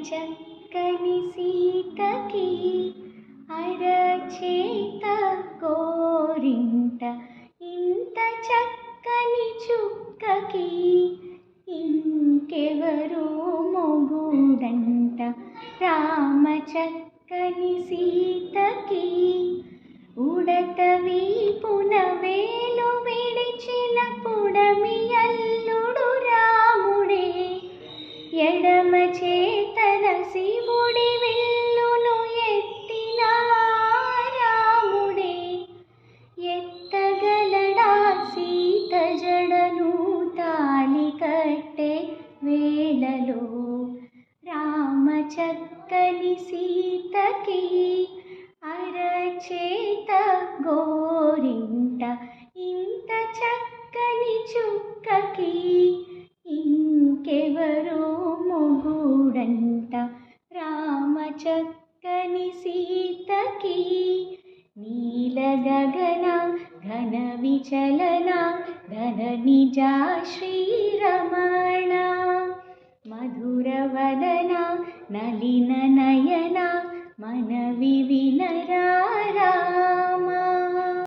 చక్కని సీతకి అరచేత గోరింట ఇంత చక్కని చుక్కకి ఇంకెవరో మొగుడంట. రామ చక్కని సీతకి ఉడత వీపున వేలు విడిచిన పుడమి అల్లుడు రాముడే. ఎడమ చేతన శివుడి విల్లును ఎత్తిన రాముడే. ఎత్తగలడా సీత జడను తాళి కట్టే వేళలో. రామ చక్కని సీతకి అరచేత గోరింట ఇంత చక్కని చుక్కకి ఇంకెవరో మొగుడంట. రామ చక్కని సీతకి నీల గగన ఘన విచలన ధన నిజా శ్రీరమణ. మధుర వదన నలిన నయన మనవి వినరారా.